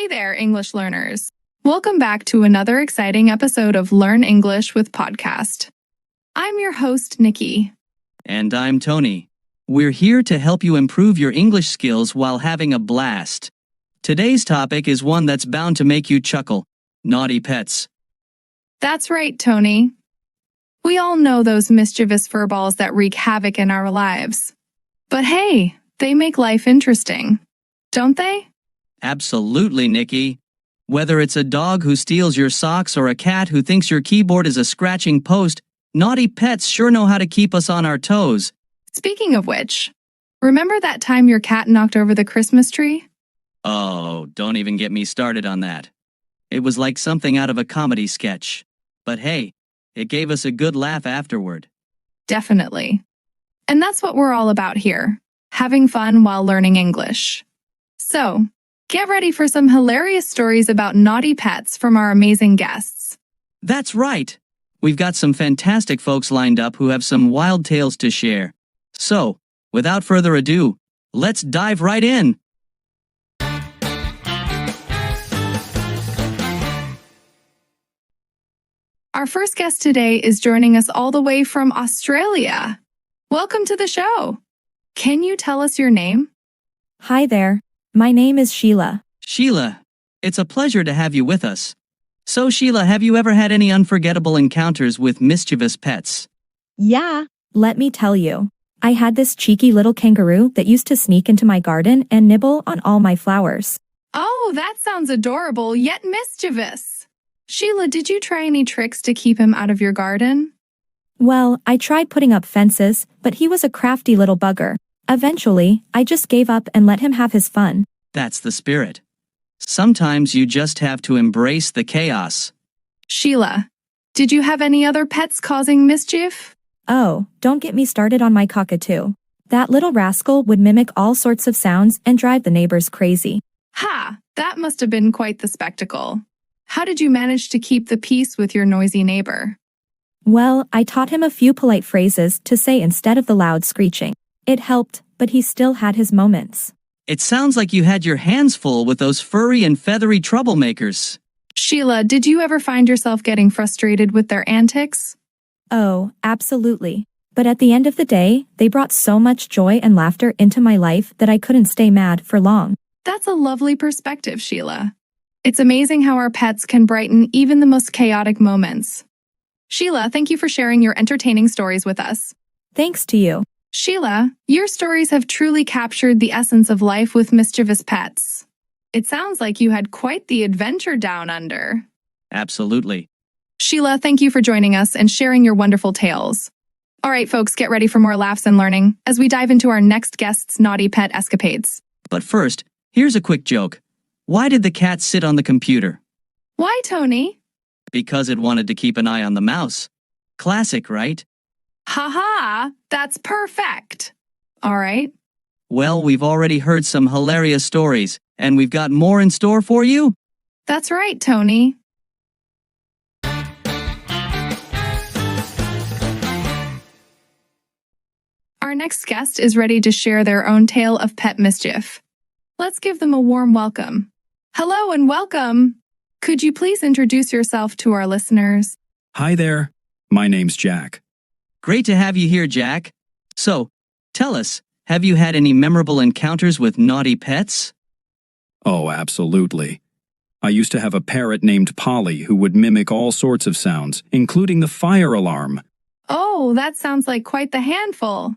Hey there, English learners. Welcome back to another exciting episode of Learn English with Podcast. I'm your host, Nikki. And I'm Tony. We're here to help you improve your English skills while having a blast. Today's topic is one that's bound to make you chuckle: naughty pets. That's right, Tony. We all know those mischievous furballs that wreak havoc in our lives. But hey, they make life interesting, don't they? Absolutely, Nikki. Whether it's a dog who steals your socks or a cat who thinks your keyboard is a scratching post, naughty pets sure know how to keep us on our toes. Speaking of which, remember that time your cat knocked over the Christmas tree? Oh, don't even get me started on that. It was like something out of a comedy sketch. But hey, it gave us a good laugh afterward. Definitely. And that's what we're all about here, having fun while learning English. So, get ready for some hilarious stories about naughty pets from our amazing guests. That's right. We've got some fantastic folks lined up who have some wild tales to share. So, without further ado, let's dive right in. Our first guest today is joining us all the way from Australia. Welcome to the show. Can you tell us your name? Hi there. My name is Sheila. Sheila, it's a pleasure to have you with us. So, Sheila, have you ever had any unforgettable encounters with mischievous pets? Yeah, let me tell you. I had this cheeky little kangaroo that used to sneak into my garden and nibble on all my flowers. Oh, that sounds adorable yet mischievous. Sheila, did you try any tricks to keep him out of your garden? Well, I tried putting up fences, but he was a crafty little bugger. Eventually, I just gave up and let him have his fun. That's the spirit. Sometimes you just have to embrace the chaos. Sheila, did you have any other pets causing mischief? Oh, don't get me started on my cockatoo. That little rascal would mimic all sorts of sounds and drive the neighbors crazy. Ha! That must have been quite the spectacle. How did you manage to keep the peace with your noisy neighbor? Well, I taught him a few polite phrases to say instead of the loud screeching. It helped, but he still had his moments. It sounds like you had your hands full with those furry and feathery troublemakers. Sheila, did you ever find yourself getting frustrated with their antics? Oh, absolutely. But at the end of the day, they brought so much joy and laughter into my life that I couldn't stay mad for long. That's a lovely perspective, Sheila. It's amazing how our pets can brighten even the most chaotic moments. Sheila, thank you for sharing your entertaining stories with us. Thanks to you. Sheila, your stories have truly captured the essence of life with mischievous pets. It sounds like you had quite the adventure down under. Absolutely. Sheila, thank you for joining us and sharing your wonderful tales. All right, folks, get ready for more laughs and learning as we dive into our next guest's naughty pet escapades. But first, here's a quick joke. Why did the cat sit on the computer? Why, Tony? Because it wanted to keep an eye on the mouse. Classic, right? Ha-ha, that's perfect. All right. Well, we've already heard some hilarious stories, and we've got more in store for you. That's right, Tony. Our next guest is ready to share their own tale of pet mischief. Let's give them a warm welcome. Hello and welcome. Could you please introduce yourself to our listeners? Hi there. My name's Jack. Great to have you here, Jack. So, tell us, have you had any memorable encounters with naughty pets? Oh, absolutely. I used to have a parrot named Polly who would mimic all sorts of sounds, including the fire alarm. Oh, that sounds like quite the handful.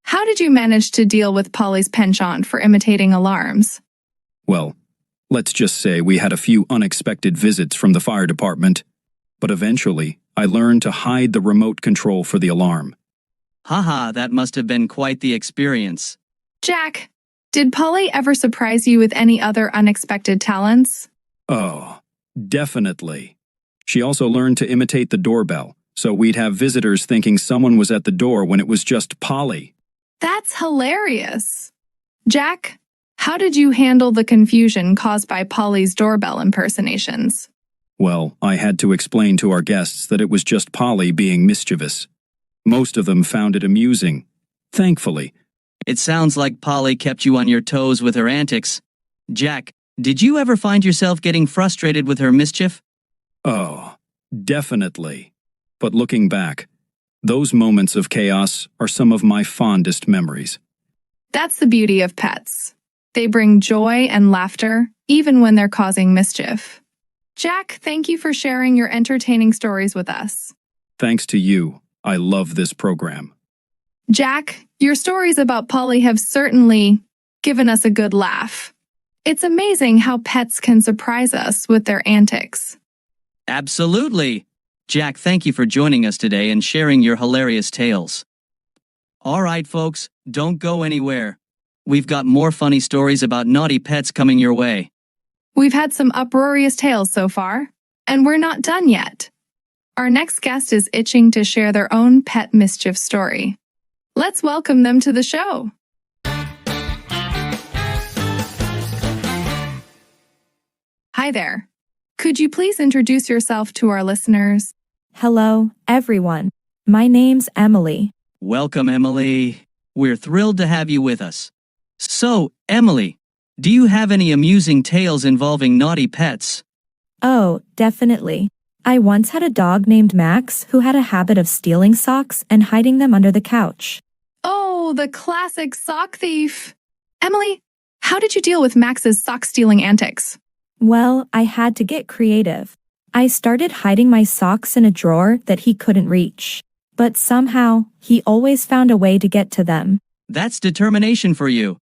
How did you manage to deal with Polly's penchant for imitating alarms? Well, let's just say we had a few unexpected visits from the fire department. But eventually, I learned to hide the remote control for the alarm. Haha, that must have been quite the experience. Jack, did Polly ever surprise you with any other unexpected talents? Oh, definitely. She also learned to imitate the doorbell, so we'd have visitors thinking someone was at the door when it was just Polly. That's hilarious. Jack, how did you handle the confusion caused by Polly's doorbell impersonations? Well, I had to explain to our guests that it was just Polly being mischievous. Most of them found it amusing. Thankfully. It sounds like Polly kept you on your toes with her antics. Jack, Did you ever find yourself getting frustrated with her mischief? Oh, definitely. But looking back, those moments of chaos are some of my fondest memories. That's the beauty of pets. They bring joy and laughter, even when they're causing mischief. Jack, thank you for sharing your entertaining stories with us. Thanks to you, I love this program. Jack, your stories about Polly have certainly given us a good laugh. It's amazing how pets can surprise us with their antics. Absolutely. Jack, thank you for joining us today and sharing your hilarious tales. All right, folks, don't go anywhere. We've got more funny stories about naughty pets coming your way. We've had some uproarious tales so far, and we're not done yet. Our next guest is itching to share their own pet mischief story. Let's welcome them to the show. Hi there. Could you please introduce yourself to our listeners? Hello, everyone. My name's Emily. Welcome, Emily. We're thrilled to have you with us. So, Emily, do you have any amusing tales involving naughty pets? Oh, definitely. I once had a dog named Max who had a habit of stealing socks and hiding them under the couch. Oh, the classic sock thief. Emily, how did you deal with Max's sock-stealing antics? Well, I had to get creative. I started hiding my socks in a drawer that he couldn't reach. But somehow, he always found a way to get to them. That's determination for you.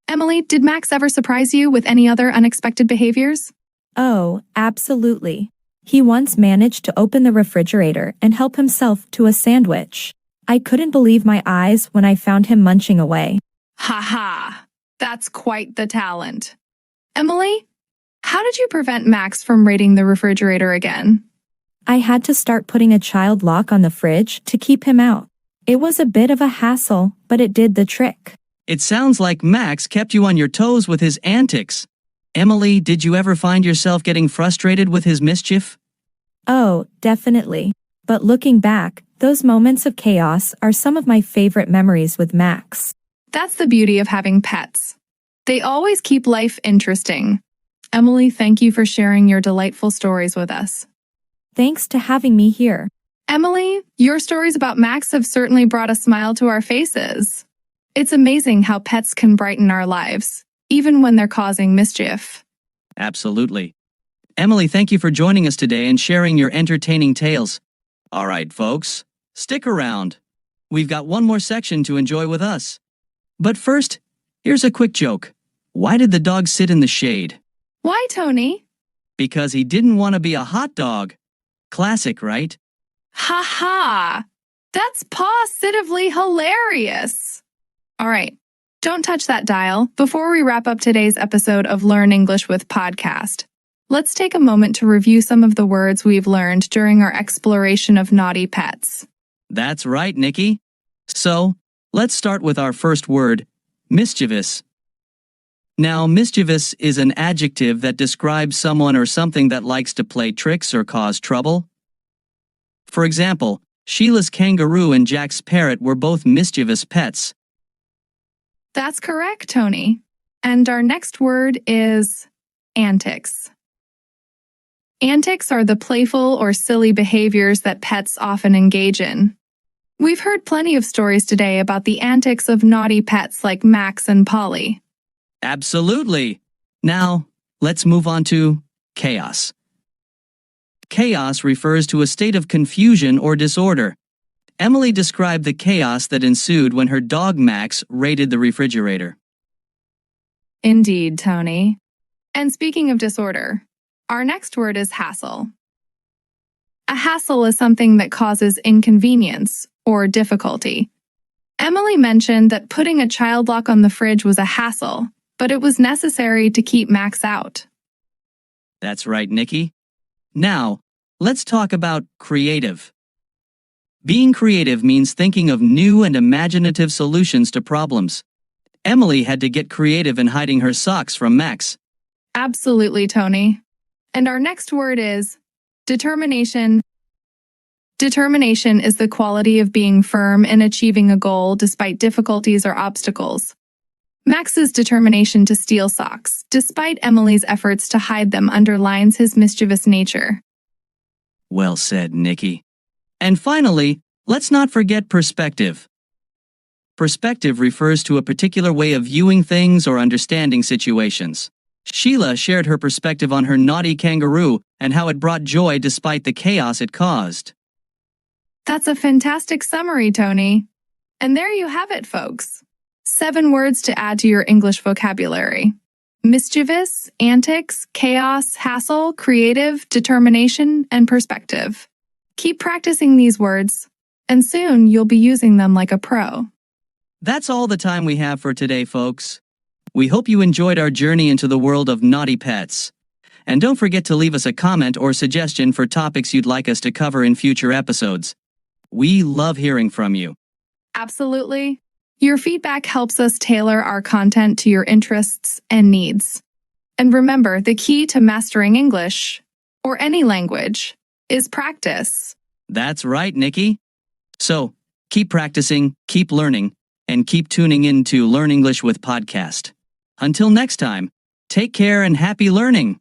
Emily, did Max ever surprise you with any other unexpected behaviors? Oh, absolutely. He once managed to open the refrigerator and help himself to a sandwich. I couldn't believe my eyes when I found him munching away. Ha ha! That's quite the talent. Emily, how did you prevent Max from raiding the refrigerator again? I had to start putting a child lock on the fridge to keep him out. It was a bit of a hassle, but it did the trick. It sounds like Max kept you on your toes with his antics. Emily, did you ever find yourself getting frustrated with his mischief? Oh, definitely. But looking back, those moments of chaos are some of my favorite memories with Max. That's the beauty of having pets. They always keep life interesting. Emily, thank you for sharing your delightful stories with us. Thanks to having me here. Emily, your stories about Max have certainly brought a smile to our faces. It's amazing how pets can brighten our lives, even when they're causing mischief. Absolutely. Emily, thank you for joining us today and sharing your entertaining tales. All right, folks, stick around. We've got one more section to enjoy with us. But first, here's a quick joke. Why did the dog sit in the shade? Why, Tony? Because he didn't want to be a hot dog. Classic, right? Ha ha! That's positively hilarious. All right, don't touch that dial. Before we wrap up today's episode of Learn English with Podcast, let's take a moment to review some of the words we've learned during our exploration of naughty pets. That's right, Nikki. So, let's start with our first word, mischievous. Now, mischievous is an adjective that describes someone or something that likes to play tricks or cause trouble. For example, Sheila's kangaroo and Jack's parrot were both mischievous pets. That's correct, Tony. And our next word is antics. Antics are the playful or silly behaviors that pets often engage in. We've heard plenty of stories today about the antics of naughty pets like Max and Polly. Absolutely. Now, let's move on to chaos. Chaos refers to a state of confusion or disorder. Emily described the chaos that ensued when her dog Max raided the refrigerator. Indeed, Tony. And speaking of disorder, our next word is hassle. A hassle is something that causes inconvenience or difficulty. Emily mentioned that putting a child lock on the fridge was a hassle, but it was necessary to keep Max out. That's right, Nikki. Now, let's talk about creative. Being creative means thinking of new and imaginative solutions to problems. Emily had to get creative in hiding her socks from Max. Absolutely, Tony. And our next word is determination. Determination is the quality of being firm in achieving a goal despite difficulties or obstacles. Max's determination to steal socks, despite Emily's efforts to hide them, underlines his mischievous nature. Well said, Nikki. And finally, let's not forget perspective. Perspective refers to a particular way of viewing things or understanding situations. Sheila shared her perspective on her naughty kangaroo and how it brought joy despite the chaos it caused. That's a fantastic summary, Tony. And there you have it, folks. 7 words to add to your English vocabulary. Mischievous, antics, chaos, hassle, creative, determination, and perspective. Keep practicing these words, and soon you'll be using them like a pro. That's all the time we have for today, folks. We hope you enjoyed our journey into the world of naughty pets. And don't forget to leave us a comment or suggestion for topics you'd like us to cover in future episodes. We love hearing from you. Absolutely. Your feedback helps us tailor our content to your interests and needs. And remember, the key to mastering English, or any language, is practice. That's right, Nikki. So, keep practicing, keep learning, and keep tuning in to Learn English with Podcast. Until next time, take care and happy learning.